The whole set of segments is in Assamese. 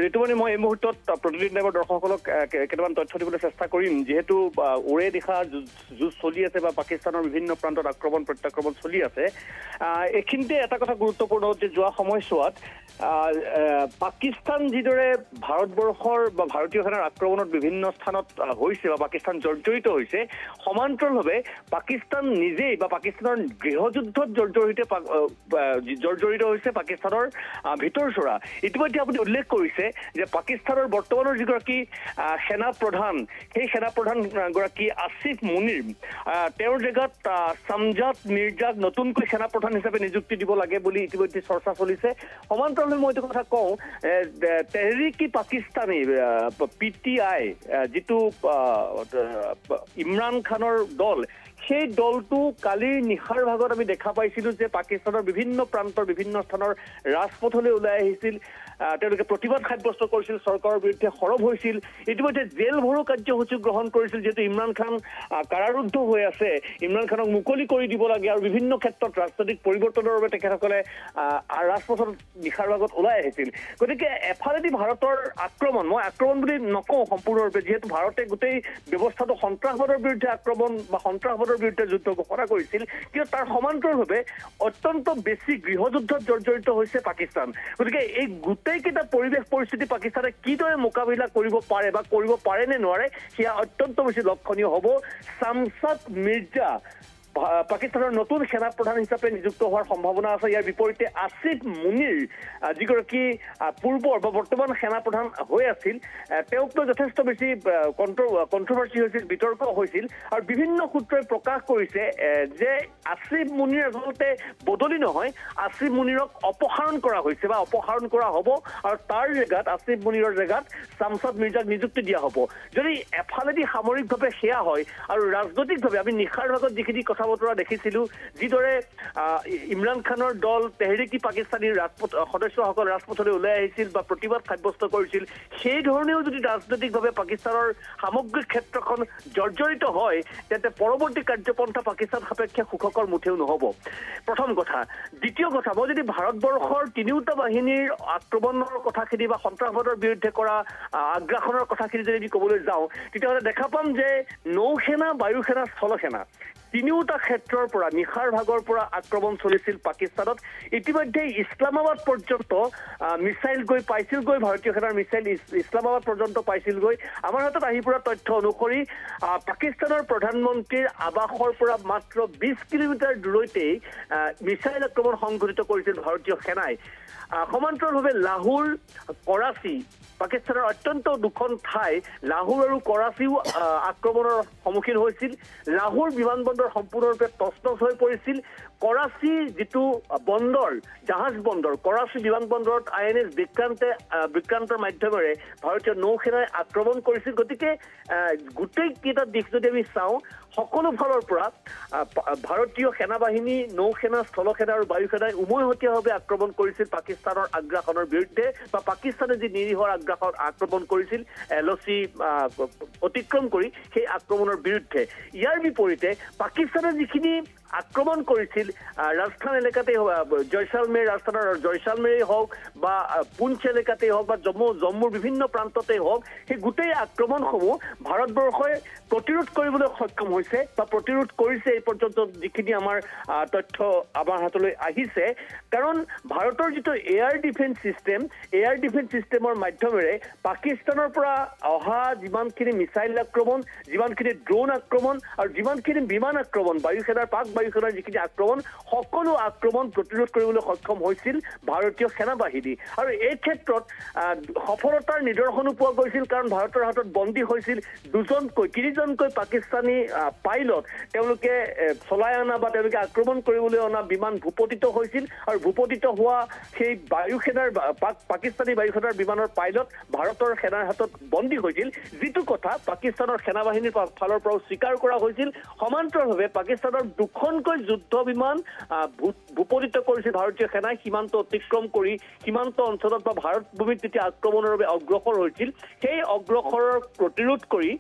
ঋতুমণি মই এই মুহূৰ্তত প্ৰতিদিন টাইমৰ দৰ্শকসকলক কেইটামান তথ্য দিবলৈ চেষ্টা কৰিম যিহেতু ওৰে দিশা যুঁজ চলি আছে বা পাকিস্তানৰ বিভিন্ন প্ৰান্তত আক্ৰমণ প্ৰত্যাক্ৰমণ চলি আছে এইখিনিতে এটা কথা গুৰুত্বপূৰ্ণ যে যোৱা সময়ছোৱাত পাকিস্তান যিদৰে ভাৰতবৰ্ষৰ বা ভাৰতীয় সেনাৰ আক্ৰমণত বিভিন্ন স্থানত হৈছে বা পাকিস্তান জৰ্জৰিত হৈছে সমান্তৰালভাৱে পাকিস্তান নিজেই বা পাকিস্তানৰ গৃহযুদ্ধত জৰ্জৰিত হৈছে পাকিস্তানৰ ভিতৰচৰা ইতিমধ্যে আপুনি উল্লেখ কৰিছে যে পাকিস্তানৰ বৰ্তমানৰ যিগৰাকী সেনা প্ৰধান সেই সেনা প্ৰধান গৰাকী আসিফ মুনিৰ তেওঁৰ জেগাত সামজাদ মিৰ্জাক নতুনকৈ সেনা প্ৰধান হিচাপে নিযুক্তি দিব লাগে বুলি ইতিমধ্যে চৰ্চা চলিছে সমান্তৰালভাৱে মই এইটো কথা কওঁ তেহৰিক-ই-পাকিস্তানী PTI যিটো ইমৰান খানৰ দল সেই দলটো কালিৰ নিশাৰ ভাগত আমি দেখা পাইছিলোঁ যে পাকিস্তানৰ বিভিন্ন প্ৰান্তৰ বিভিন্ন স্থানৰ ৰাজপথলৈ ওলাই আহিছিল তেওঁলোকে প্ৰতিবাদ সাব্যস্ত কৰিছিল চৰকাৰৰ বিৰুদ্ধে সৰব হৈছিল ইতিমধ্যে জেল ভৰো কাৰ্যসূচী গ্ৰহণ কৰিছিল যিহেতু ইমৰান খান কাৰাৰুদ্ধ হৈ আছে ইমৰান খানক মুকলি কৰি দিব লাগে আৰু বিভিন্ন ক্ষেত্ৰত ৰাজনৈতিক পৰিৱৰ্তনৰ বাবে তেখেতসকলে ৰাজপথত নিশাৰ ভাগত ওলাই আহিছিল গতিকে এফালেদি ভাৰতৰ আক্ৰমণ মই আক্ৰমণ বুলি নকওঁ সম্পূৰ্ণৰূপে যিহেতু ভাৰতে গোটেই ব্যৱস্থাটো সন্ত্ৰাসবাদৰ বিৰুদ্ধে আক্ৰমণ বা সন্ত্ৰাসবাদৰ বিৰুদ্ধে যুদ্ধ ঘোষণা কৰিছিল কিন্তু তাৰ সমান্তৰালভাৱে অত্যন্ত বেছি গৃহযুদ্ধত জৰ্জৰিত হৈছে পাকিস্তান গতিকে এই গোটেইকেইটা পৰিৱেশ পৰিস্থিতি পাকিস্তানে কিদৰে মোকাবিলা কৰিব পাৰে বা কৰিব পাৰে নে নোৱাৰে সেয়া অত্যন্ত বেছি লক্ষণীয় হ'ব সামজাদ মিৰ্জা পাকিস্তানৰ নতুন সেনা প্ৰধান হিচাপে নিযুক্ত হোৱাৰ সম্ভাৱনা আছে ইয়াৰ বিপৰীতে আসিফ মুনিৰ যিগৰাকী পূৰ্বৰ বা বৰ্তমান সেনা প্ৰধান হৈ আছিল তেওঁকতো যথেষ্ট বেছি কণ্ট্ৰভাৰ্চি হৈছিল বিতৰ্ক হৈছিল আৰু বিভিন্ন সূত্ৰই প্ৰকাশ কৰিছে যে আসিফ মুনিৰ আচলতে বদলি নহয় আসিফ মুনিৰক অপসাৰণ কৰা হৈছে বা অপসাৰণ কৰা হ'ব আৰু তাৰ জেগাত আসিফ মুনিৰৰ জেগাত সামজাদ মিৰ্জাক নিযুক্তি দিয়া হ'ব যদি এফালেদি সামৰিকভাৱে সেয়া হয় আৰু ৰাজনৈতিকভাৱে আমি নিশাৰ ভাগত যিখিনি কথা বতৰা দেখিছিলোঁ যিদৰে ইমৰান খানৰ দল তেহৰিক-ই-পাকিস্তানীৰ সদস্যসকল ৰাজপথলৈ ওলাই আহিছিল বা প্ৰতিবাদ সাব্যস্ত কৰিছিল সেই ধৰণেও যদি ৰাজনৈতিকভাৱে পাকিস্তানৰ সামগ্ৰিক ক্ষেত্ৰখন জৰ্জৰিত হয় তেন্তে পৰৱৰ্তী কাৰ্যপন্থা পাকিস্তান সাপেক্ষে সুখকৰ মুঠেও নহ'ব প্ৰথম কথা দ্বিতীয় কথা মই যদি ভাৰতবৰ্ষৰ তিনিওটা বাহিনীৰ আক্ৰমণৰ কথাখিনি বা সন্ত্ৰাসবাদৰ বিৰুদ্ধে কৰা আগ্ৰাসনৰ কথাখিনি যদি ক'বলৈ যাওঁ তেতিয়াহ'লে দেখা পাম যে নৌসেনা বায়ুসেনা স্থলসেনা তিনিওটা ক্ষেত্ৰৰ পৰা নিশাৰ ভাগৰ পৰা আক্ৰমণ চলিছিল পাকিস্তানত ইতিমধ্যে ইছলামাবাদ পৰ্যন্ত মিছাইল গৈ পাইছিলগৈ ভাৰতীয় সেনাৰ মিছাইল ইছলামাবাদ পৰ্যন্ত পাইছিলগৈ আমাৰ হাতত আহি পৰা তথ্য অনুসৰি পাকিস্তানৰ প্ৰধানমন্ত্ৰীৰ আৱাসৰ পৰা মাত্ৰ 20 কিলোমিটাৰ দূৰতেই মিছাইল আক্ৰমণ সংঘটিত কৰিছিল ভাৰতীয় সেনাই সমান্তৰালভাৱে লাহোৰ কৰাচী পাকিস্তানৰ অত্যন্ত দুখন ঠাই লাহোৰ আৰু কৰাচীও আক্ৰমণৰ সন্মুখীন হৈছিল লাহোৰ বিমানবন্দৰ সম্পূৰ্ণৰূপে তছনছ হৈ পৰিছিল কৰাচী যিটো বন্দৰ জাহাজ বন্দৰ কৰাচী বিমানবন্দৰত INS বিক্ৰান্তৰ মাধ্যমেৰে ভাৰতীয় নৌসেনাই আক্ৰমণ কৰিছিল গতিকে গোটেইকেইটা দিশ যদি আমি চাওঁ সকলো ফালৰ পৰা ভাৰতীয় সেনাবাহিনী নৌসেনা স্থলসেনা আৰু বায়ুসেনাই উমৈহতীয়াভাৱে আক্ৰমণ কৰিছিল পাকিস্তানৰ আগ্ৰাসনৰ বিৰুদ্ধে বা পাকিস্তানে যি নিৰীহৰ আক্ৰমণ কৰিছিল LOC অতিক্ৰম কৰি সেই আক্ৰমণৰ বিৰুদ্ধে ইয়াৰ বিপৰীতে পাকিস্তানে যিখিনি আক্ৰমণ কৰিছিল ৰাজস্থান এলেকাতেই জয়সালমেৰ ৰাজস্থানৰ জয়সালমেৰেই হওক বা পুঞ্চ এলেকাতেই হওক বা জম্মুৰ বিভিন্ন প্ৰান্ততেই হওক সেই গোটেই আক্ৰমণসমূহ ভাৰতবৰ্ষই প্ৰতিৰোধ কৰিবলৈ সক্ষম হৈছে বা প্ৰতিৰোধ কৰিছে এই পৰ্যন্ত যিখিনি আমাৰ তথ্য আমাৰ হাতলৈ আহিছে কাৰণ ভাৰতৰ যিটো এয়াৰ ডিফেন্স চিষ্টেমৰ মাধ্যমেৰে পাকিস্তানৰ পৰা অহা যিমানখিনি মিছাইল আক্ৰমণ যিমানখিনি ড্ৰোন আক্ৰমণ আৰু যিমানখিনি বিমান আক্ৰমণ বায়ুসেনাৰ বায়ুসেনাৰ যিখিনি আক্ৰমণ সকলো আক্ৰমণ প্ৰতিৰোধ কৰিবলৈ সক্ষম হৈছিল ভাৰতীয় সেনাবাহিনী আৰু এই ক্ষেত্ৰত সফলতাৰ নিদৰ্শনো পোৱা গৈছিল কাৰণ ভাৰতৰ হাতত বন্দী হৈছিল তিনিজনকৈ পাকিস্তানী পাইলট তেওঁলোকে চলাই অনা বা তেওঁলোকে আক্ৰমণ কৰিবলৈ অনা বিমান ভূপতিত হৈছিল আৰু ভূপতিত হোৱা সেই বায়ুসেনাৰ পাকিস্তানী বায়ুসেনাৰ বিমানৰ পাইলট ভাৰতৰ সেনাৰ হাতত বন্দী হৈছিল যিটো কথা পাকিস্তানৰ সেনাবাহিনীৰ ফালৰ পৰাও স্বীকাৰ কৰা হৈছিল সমান্তৰালভাৱে পাকিস্তানৰ দুখন দুখনকৈ যুদ্ধ বিমান ভূপতিত কৰিছিল ভাৰতীয় সেনাই সীমান্ত অতিক্ৰম কৰি সীমান্ত অঞ্চলত বা ভাৰত ভূমিত যেতিয়া আক্ৰমণৰ বাবে অগ্ৰসৰ হৈছিল সেই অগ্ৰসৰৰ প্ৰতিৰোধ কৰি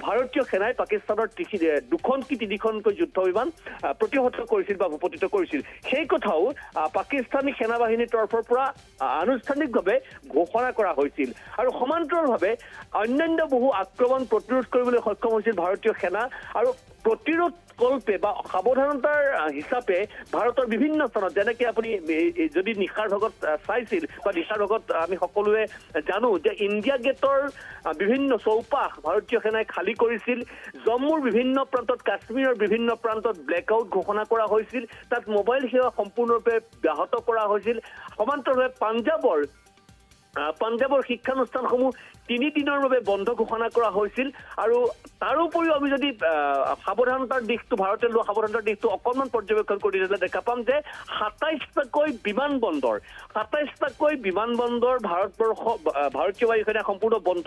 ভাৰতীয় সেনাই পাকিস্তানৰ দুখন কি তিনিখনকৈ যুদ্ধ বিমান প্ৰতিহত কৰিছিল বা ভূপতিত কৰিছিল সেই কথাও পাকিস্তানী সেনাবাহিনীৰ তৰফৰ পৰা আনুষ্ঠানিকভাৱে ঘোষণা কৰা হৈছিল আৰু সমান্তৰালভাৱে অন্যান্য বহু আক্ৰমণ প্ৰতিৰোধ কৰিবলৈ সক্ষম হৈছিল ভাৰতীয় সেনা আৰু প্ৰতিৰোধ কল্পে বা সাৱধানতাৰ হিচাপে ভাৰতৰ বিভিন্ন স্থানত যেনেকৈ আপুনি যদি নিশাৰ ভাগত চাইছিল বা নিশাৰ ভাগত আমি সকলোৱে জানো যে ইণ্ডিয়া গেটৰ বিভিন্ন চৌপাশ ভাৰতীয় সেনাই খালী কৰিছিল জম্মুৰ বিভিন্ন প্ৰান্তত কাশ্মীৰৰ বিভিন্ন প্ৰান্তত ব্লেকআউট ঘোষণা কৰা হৈছিল তাত মোবাইল সেৱা সম্পূৰ্ণৰূপে ব্যাহত কৰা হৈছিল সমান্তৰালভাৱে পাঞ্জাবৰ শিক্ষানুষ্ঠানসমূহ 3 দিনৰ বাবে বন্ধ ঘোষণা কৰা হৈছিল আৰু তাৰোপৰিও আমি যদি সাৱধানতাৰ দিশটো ভাৰতে লোৱা সাৱধানতাৰ দিশটো অকণমান পৰ্যবেক্ষণ কৰি দিলে দেখা পাম যে 27টাকৈ বিমানবন্দৰ ভাৰতীয় বায়ুসেনাই সম্পূৰ্ণ বন্ধ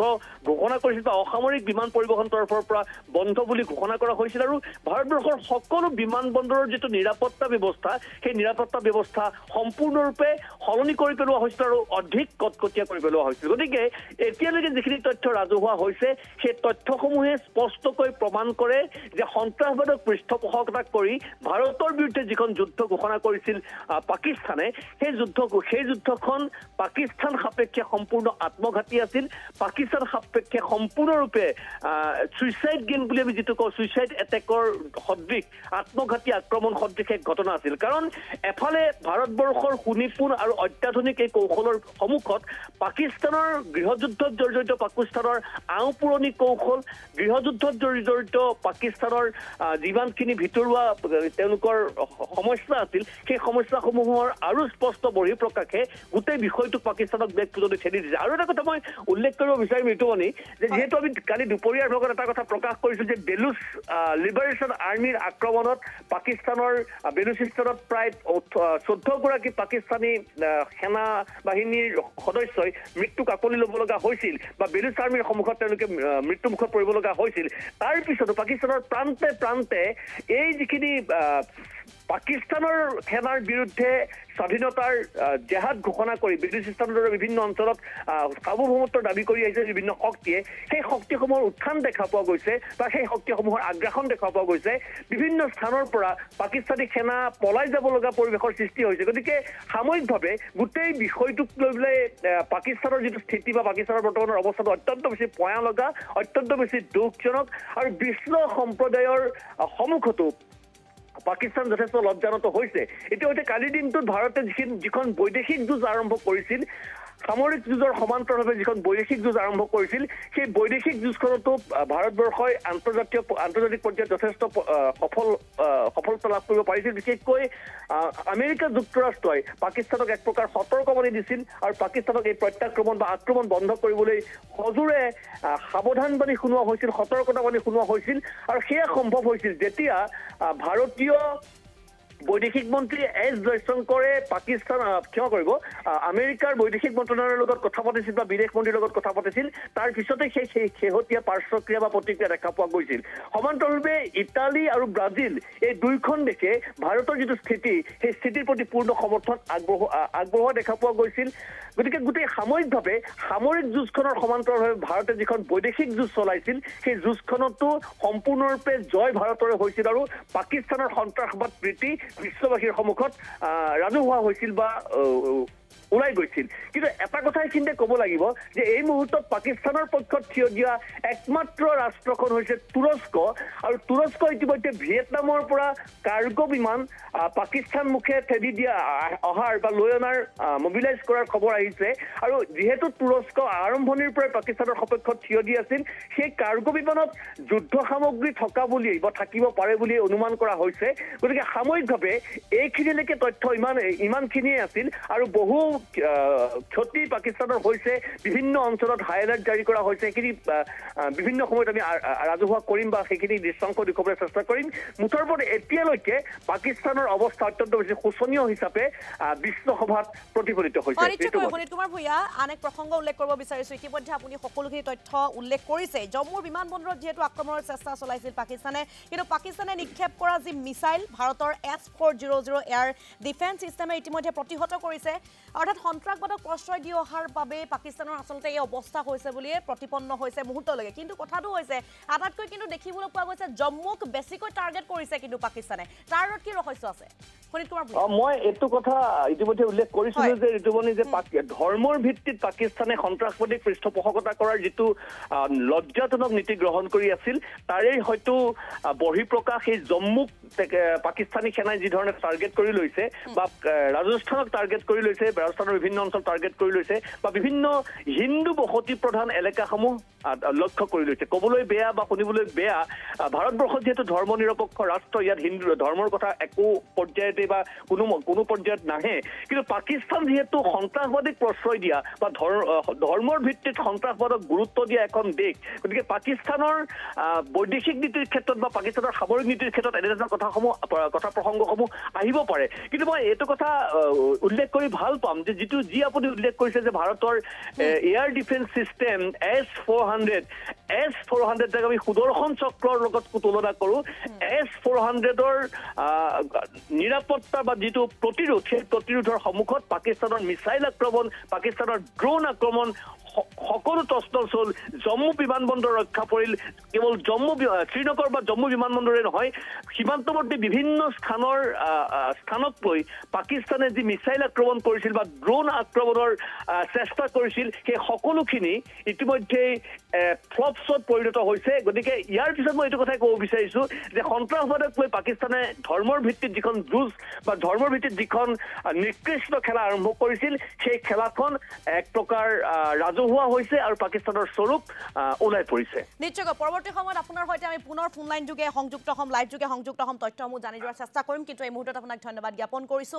ঘোষণা কৰিছিল বা অসামৰিক বিমান পৰিবহণ তৰফৰ পৰা বন্ধ বুলি ঘোষণা কৰা হৈছিল আৰু ভাৰতবৰ্ষৰ সকলো বিমানবন্দৰৰ যিটো নিৰাপত্তা ব্যৱস্থা সেই নিৰাপত্তা ব্যৱস্থা সম্পূৰ্ণৰূপে সলনি কৰি পেলোৱা হৈছিল আৰু অধিক কটকটীয়া কৰি পেলোৱা হৈছিল গতিকে এতিয়ালৈকে যিখিনি তথ্য ৰাজহুৱা হৈছে সেই তথ্যসমূহে স্পষ্টকৈ প্ৰমাণ কৰে যে সন্ত্ৰাসবাদক পৃষ্ঠপোষকতা কৰি ভাৰতৰ বিৰুদ্ধে যিখন যুদ্ধ ঘোষণা কৰিছিল পাকিস্তানে সেই যুদ্ধখন পাকিস্তান সাপেক্ষে সম্পূৰ্ণ আত্মঘাতী আছিল পাকিস্তান সাপেক্ষে সম্পূৰ্ণৰূপে সুইচাইড গেম বুলি আমি যিটো কওঁ সুইচাইড এটেকৰ সদৃশ আত্মঘাতী আক্ৰমণ সদৃশ এক ঘটনা আছিল কাৰণ এফালে ভাৰতবৰ্ষৰ সুনিপুণ আৰু অত্যাধুনিক এই কৌশলৰ সন্মুখত পাকিস্তানৰ গৃহযুদ্ধত জড়িত পাকিস্তানৰ আওপুৰণি কৌশল গৃহযুদ্ধত জড়িত পাকিস্তানৰ যিমানখিনি ভিতৰুৱা তেওঁলোকৰ সমস্যা আছিল সেই সমস্যাসমূহৰ আৰু স্পষ্ট বহিঃপ্ৰকাশে গোটেই বিষয়টোক পাকিস্তানক বেগ তুলনি ঠেলি দিছে আৰু এটা কথা মই উল্লেখ কৰিব বিচাৰিম ঋতুমণি যে যিহেতু আমি কালি দুপৰীয়াৰ ভাগত এটা কথা প্ৰকাশ কৰিছোঁ যে বেলুচ লিবাৰেশ্যন আৰ্মিৰ আক্ৰমণত পাকিস্তানৰ বেলুচিস্তানত প্ৰায় 14গৰাকী পাকিস্তানী সেনা বাহিনীৰ সদস্যই মৃত্যুক আকোৱালি ল'ব লগা হৈছিল বা বেলুচ আৰ্মিৰ সন্মুখত তেওঁলোকে মৃত্যুমুখত পৰিব লগা হৈছিল তাৰ পিছতো পাকিস্তানৰ প্ৰান্তে এই যিখিনি পাকিস্তানৰ সেনাৰ বিৰুদ্ধে স্বাধীনতাৰ জেহাদ ঘোষণা কৰি বেলুচিস্তানৰ দৰে বিভিন্ন অঞ্চলত সাৰ্বভৌমত্বৰ দাবী কৰি আহিছে বিভিন্ন শক্তিয়ে সেই শক্তিসমূহৰ উত্থান দেখা পোৱা গৈছে বা সেই শক্তিসমূহৰ আগ্ৰাসন দেখা পোৱা গৈছে বিভিন্ন স্থানৰ পৰা পাকিস্তানী সেনা পলাই যাব লগা পৰিৱেশৰ সৃষ্টি হৈছে গতিকে সাময়িকভাৱে গোটেই বিষয়টোক লৈ পেলাই পাকিস্তানৰ যিটো স্থিতি বা পাকিস্তানৰ বৰ্তমানৰ অৱস্থাটো অত্যন্ত বেছি পয়া লগা অত্যন্ত বেছি দুখজনক আৰু বিশ্ব সম্প্ৰদায়ৰ সন্মুখতো পাকিস্তান যথেষ্ট লজ্জানত হৈছে এতিয়া কালিৰ দিনটোত ভাৰতে যিখন বৈদেশিক যুঁজ আৰম্ভ কৰিছিল সামৰিক যুঁজৰ সমান্তৰালভাৱে যিখন বৈদেশিক যুঁজ আৰম্ভ কৰিছিল সেই বৈদেশিক যুঁজখনতো ভাৰতবৰ্ষই আন্তৰ্জাতিক পৰ্যায়ত যথেষ্ট সফলতা লাভ কৰিব পাৰিছিল বিশেষকৈ আমেৰিকা যুক্তৰাষ্ট্ৰই পাকিস্তানক এক প্ৰকাৰ সতৰ্কবাণী দিছিল আৰু পাকিস্তানক এই প্ৰত্যাক্ৰমণ বা আক্ৰমণ বন্ধ কৰিবলৈ সজোৰে সাৱধানবাণী শুনোৱা হৈছিল সতৰ্কতাবাণী শুনোৱা হৈছিল আৰু সেয়া সম্ভৱ হৈছিল যেতিয়া ভাৰতীয় বৈদেশিক মন্ত্ৰী এছ জয়শংকৰে পাকিস্তান আমেৰিকাৰ বৈদেশিক মন্ত্ৰণালয়ৰ লগত কথা পাতিছিল বা বিদেশ মন্ত্ৰীৰ লগত কথা পাতিছিল তাৰ পিছতে সেই শেহতীয়া পাৰ্শ্বক্ৰিয়া বা প্ৰতিক্ৰিয়া দেখা পোৱা গৈছিল সমান্তৰালভাৱে ইটালী আৰু ব্ৰাজিল এই দুয়োখন দেশে ভাৰতৰ যিটো স্থিতি সেই স্থিতিৰ প্ৰতি পূৰ্ণ সমৰ্থন আগবঢ়োৱা দেখা পোৱা গৈছিল গতিকে গোটেই সাময়িকভাৱে সামৰিক যুঁজখনৰ সমান্তৰালভাৱে ভাৰতে যিখন বৈদেশিক যুঁজ চলাইছিল সেই যুঁজখনতো সম্পূৰ্ণৰূপে জয় ভাৰতৰে হৈছিল আৰু পাকিস্তানৰ সন্ত্ৰাসবাদ প্ৰীতি বিশ্ববাসীৰ সন্মুখত ৰাজহুৱা হৈছিল বা ওলাই গৈছিল কিন্তু এটা কথা এইখিনিতে ক'ব লাগিব যে এই মুহূৰ্তত পাকিস্তানৰ পক্ষত থিয় দিয়া একমাত্ৰ ৰাষ্ট্ৰখন হৈছে তুৰস্ক আৰু তুৰস্ক ইতিমধ্যে ভিয়েটনামৰ পৰা কাৰ্গো বিমান পাকিস্তান মুখে ঠেলি দিয়া অহাৰ বা লৈ অনাৰ মবিলাইজ কৰাৰ খবৰ আহিছে আৰু যিহেতু তুৰস্ক আৰম্ভণিৰ পৰাই পাকিস্তানৰ সপক্ষত থিয় দি আছিল সেই কাৰ্গো বিমানত যুদ্ধ সামগ্ৰী থকা বুলি বা থাকিব পাৰে বুলি অনুমান কৰা হৈছে গতিকে সাময়িকভাৱে এইখিনিলৈকে তথ্য ইমানখিনিয়ে আছিল আৰু বহু ক্ষতি পাকিস্তানৰ হৈছে বিভিন্ন অঞ্চলত হাই এলাৰ্ট জাৰি কৰা হৈছে সেইখিনি বিভিন্ন সময়ত আমি ৰাজহুৱা কৰিম বা সেইখিনি দৃশ্যাংশ দেখুৱাবলৈ চেষ্টা কৰিম মুঠৰ ওপৰত এতিয়ালৈকে পাকিস্তানৰ অৱস্থা অত্যন্ত বেছি শোচনীয় হিচাপে বিশ্বসভাত প্ৰতিফলিত হৈছে শোণিত কুমাৰ ভূঞা আন এক প্ৰসংগ উল্লেখ কৰিব বিচাৰিছো ইতিমধ্যে আপুনি সকলোখিনি তথ্য উল্লেখ কৰিছে জম্মুৰ বিমানবন্দৰত যেহেতু আক্ৰমণৰ চেষ্টা চলাইছিল পাকিস্তানে কিন্তু পাকিস্তানে নিক্ষেপ কৰা যি মিসাইল ভাৰতৰ S-400 এয়াৰ ডিফেন্স সিস্টেমে ইতিমধ্যে প্ৰতিহত কৰিছে অৰ্থাৎ সন্ত্ৰাসবাদক প্ৰশ্ৰয় দি অহাৰ বাবে পাকিস্তানৰ আচলতে এই অৱস্থা হৈছে বুলিয়ে প্ৰতিপন্ন হৈছে মুহূৰ্তলৈকে কিন্তু কথাটো হৈছে আটাইতকৈ কিন্তু দেখিবলৈ পোৱা গৈছে জম্মুক বেছিকৈ টাৰ্গেট কৰিছে কিন্তু পাকিস্তানে তাৰ কি ৰহস্য আছে মই এইটো কথা ইতিমধ্যে উল্লেখ কৰিছিলো যে ঋতুমণি যে ধৰ্মৰ ভিত্তিত পাকিস্তানে সন্ত্ৰাসবাদীক পৃষ্ঠপোষকতা কৰাৰ যিটো লজ্জাজনক নীতি গ্ৰহণ কৰি আছিল তাৰে হয়তো বহিঃপ্ৰকাশ এই জম্মুক পাকিস্তানী সেনাই যি ধৰণে টাৰ্গেট কৰি লৈছে বা ৰাজস্থানক টাৰ্গেট কৰি লৈছে ৰাজস্থানৰ বিভিন্ন অঞ্চল টাৰ্গেট কৰি লৈছে বা বিভিন্ন হিন্দু বসতি প্ৰধান এলেকাসমূহ লক্ষ্য কৰি লৈছে ক'বলৈ বেয়া বা শুনিবলৈ বেয়া ভাৰতবৰ্ষত যেহেতু ধৰ্ম নিৰপেক্ষ ৰাষ্ট্ৰ ইয়াত হিন্দু ধৰ্মৰ কথা একো পৰ্যায়তে বা কোনো পৰ্যায়ত নাহে কিন্তু পাকিস্তান যেহেতু সন্ত্ৰাসবাদীক প্ৰশ্ৰয় দিয়া বা ধৰ্মৰ ভিত্তিত সন্ত্ৰাসবাদক গুৰুত্ব দিয়া এখন দেশ গতিকে পাকিস্তানৰ বৈদেশিক নীতিৰ ক্ষেত্ৰত বা পাকিস্তানৰ সামৰিক নীতিৰ ক্ষেত্ৰত এনেধৰণৰ কথা প্ৰসংগসমূহ আহিব পাৰে কিন্তু মই এইটো কথা উল্লেখ কৰি ভাল পাম যে যি আপুনি উল্লেখ কৰিছে যে ভাৰতৰ এয়াৰ ডিফেন্স সিস্টেম S-400 যাক আমি সুদৰ্শন চক্ৰৰ লগত তুলনা কৰোঁ S-400ৰ নিৰাপত্তা বা যিটো প্ৰতিৰোধ সেই প্ৰতিৰোধৰ সন্মুখত পাকিস্তানৰ মিছাইল আক্ৰমণ পাকিস্তানৰ ড্ৰোন আক্ৰমণ সকলো তছনছ হ'ল জম্মু বিমানবন্দৰ ৰক্ষা পৰিল কেৱল শ্ৰীনগৰ বা জম্মু বিমানবন্দৰে নহয় সীমান্তৱৰ্তী বিভিন্ন স্থানক লৈ পাকিস্তানে যি মিছাইল আক্ৰমণ কৰিছিল বা ড্ৰোন আক্ৰমণৰ চেষ্টা কৰিছিল সেই সকলোখিনি ইতিমধ্যেই ফ্লপছত পৰিণত হৈছে গতিকে ইয়াৰ পিছত মই এইটো কথাই ক'ব বিচাৰিছোঁ যে সন্ত্ৰাসবাদক লৈ পাকিস্তানে ধৰ্মৰ ভিত্তিত যিখন যুঁজ বা ধৰ্মৰ ভিত্তিত যিখন নিকৃষ্ট খেলা আৰম্ভ কৰিছিল সেই খেলাখন এক প্ৰকাৰ ৰাজহুৱা হৈছে আৰু পাকিস্তানৰ স্বৰূপ ওলাই পৰিছে নিশ্চয় পৰৱৰ্তী সময়ত আপোনাৰ সৈতে আমি পুনৰ ফোন লাইন যোগে সংযুক্ত হ'ম লাইভ যোগে সংযুক্ত হ'ম তথ্যসমূহ জানি যোৱাৰ চেষ্টা কৰিম কিন্তু এই মুহূৰ্তত আপোনাক ধন্যবাদ জ্ঞাপন কৰিছোঁ